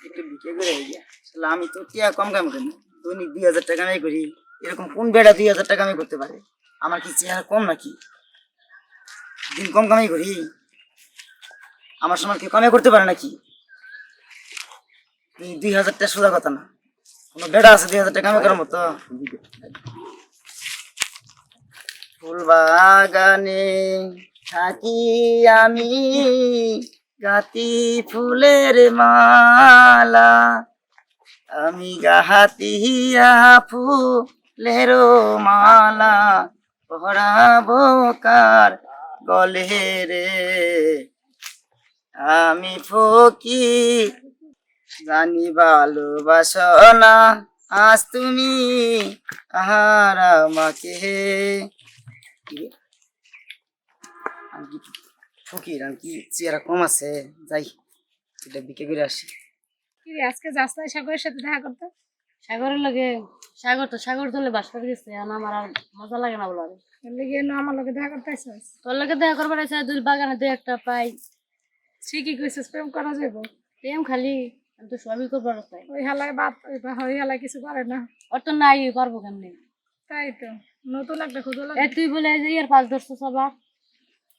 একটু বিক্রি করে গিয়া আমি তো টিয়া কম কাম করি, দৈনিক 2000 টাকা কামাই করি। এরকম কোন বেড়া 2000 টাকা কামাই করতে পারে? আমার কি চেহারা কম নাকি? দিন কম কামাই করি, আমার সময় কেউ কামাই করতে পারে নাকি? 2000 টাকা সোজা কথা না, কোনো বেড়া আছে 2000 টাকা কামাই করার মতো? ফুল বাগানে থাকি আমি, গাতি ফুলের মালা, আমি গাহাতিয়া ফুলের মালা, পরাবো কার গলে রে? আমি ফকির জানি ভালোবাসো না, আজ তুমি আর আমাকে। আমি কি ফকির? আমি কি চেহারা কম আছে? যাই এটা বিক্রি করে আসি। আজকে যাস না সাগরের সাথে দেখা করতে? সাগরের লাগে সাগর ধরলে বাস করে গেছে, আমার আর মজা লাগে না বলার। আমার লগে দেখা করতে আসছিস? তোর লগে দেখা করবার আছে, দুই বাগানে দুই একটা পাই। ঠিকই কইছিস, প্রেম করা যাইব। প্রেম খালি আমি তো সবই করবার চাই। ওই হালায় বাদ, ওই হালায় কিছু করে না। ওর তো নাই পারবো কেমনি? তাই তো নতুন একটা খুঁজো এই তুই বলে যে ইয়ার পাঁচ ধরছস, আবার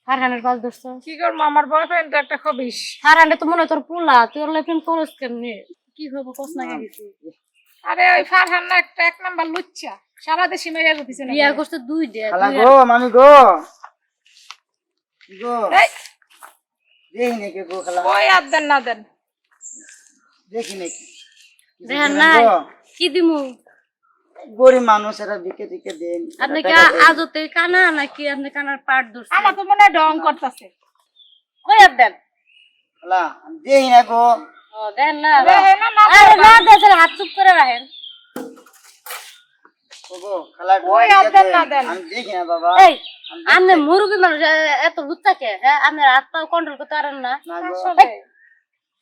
ফারহানের পাঁচ ধরছস। কি করবো, আমার বয়ফ্রেন্ড তো একটা খবিস। ফারহানে তো মনে হয় তোর পোলা, তুই ওর লাগে প্রেম করস কেমনি? কি হবো কস না গেছি? আরে ওই ফারহান না একটা এক নাম্বার লুচ্চা, সারা দেশে মেয়ে গো পিছনে বিয়া করতে দুই দে। খালা গো, মামি গো, গো দেখি নাকি গো খালা, ওই আর দেন না দেন, দেখি নাকি দেখেন নাই কি দিমু? গরিব মানুষ এরা বিকে টিকে দেন। আপনি কি আজতে কানা নাকি আপনি কানার পাট ধরছেন? আমার তো মনে হয় ডং করতেছে। কই আপনি? খালা আমি দেখি না গো। ও দেন না, দেখে না, না আরে না দেন, হাত চুপ করে রাখেন। ও গো খালা ওই আর দেন না দেন। আমি দেখি না বাবা। এই আপনি মুরগি মানুষ, এত লুচ্চাকে, হ্যাঁ আপনার হাত পা কন্ট্রোল করতে পারেন না? না গো। আসলে।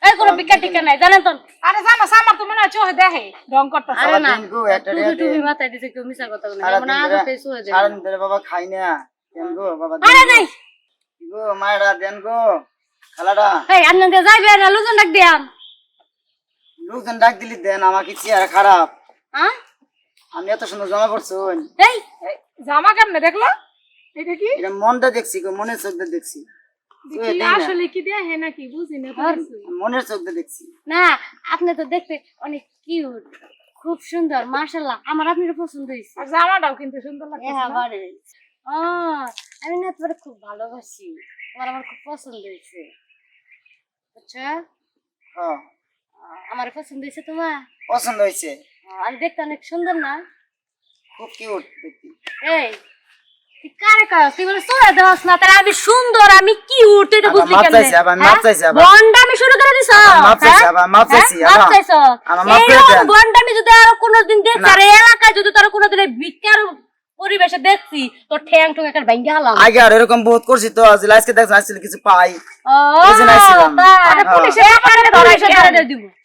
এই কোনো বিকা টিকা নাই জানেন তো? আরে জানো আমার তো মনে হয় চোখে দেখে ডং করতেছে। আরে না সারাদিন গো একটা টুপি রেয়া টুপি দেন। মাথায় দিছে, কেউ মিছা কথা বলে সারাদিন না, আজতে শুয়ে দেন। সারাদিন ধরে বাবা খাই না, দেন গো বাবা। আরে নাই গো মায়েরা দেন গো খালাটা। এই আপনি দিয়ে যাইবে না, লোকজন ডাক দিয়াম। লোকজন ডাক দিলি দেন, আমার কি চেহারা খারাপ? হ্যাঁ আমি এত সুন্দর জামা পড়ছুন, এই এই, জামা কেমনে দেখলো? এটা কি? এটা মনটা দেখছি গো, মনের চোখ দিয়ে দেখছি। দেখি আসলে কি দেয়া হে নাকি বুঝি না তো কিছু। মনের চোখ দিয়ে দেখছি। না আপনি তো দেখতে অনেক কিউট, খুব সুন্দর, মাশাআল্লাহ। আমার আপনার পছন্দ হয়েছে। আর জামাটাও কিন্তু সুন্দর লাগছে। হ্যাঁ বাড়ি ও আমি না তোমার খুব ভালোবাসি, আমার খুব পছন্দ হয়েছে। আচ্ছা হ্যাঁ আমার পছন্দ হয়েছে তোমার? পছন্দ হয়েছে, আমি দেখতে অনেক সুন্দর না? খুব কিউট দেখতে। এই তুই কারে কাজ, তুই বলে সোয়া দেওয়াস না? তাহলে আমি সুন্দর, আমি কিউট, তুই এটা বুঝলি মাপ কেমনে? চাইছি আবার, মাপ চাইছি আবার। বন্ডামি শুরু করে দিছ? মাপ চাইছি আবার, মাপ চাইছি মাপ আবার। চাইছ? আমার মাপ করে এইরকম দেন। বন্ডামি যদি আর কোনোদিন দেখছি, আর এই এলাকায় যদি তোর কোনোদিন ভিক্ষার পরিবেশে দেখছি, তোর ঠ্যাং ঠুং একটা ভাঙ্গা হলাম। আগে আর এরকম বহুত করছি তো, আজ আজকে দেখছি আসলে কিছু পাই। ও এই জন্য আইছিলাম। তাই? হ্যাঁ। পুলিশে ধরাই দিব।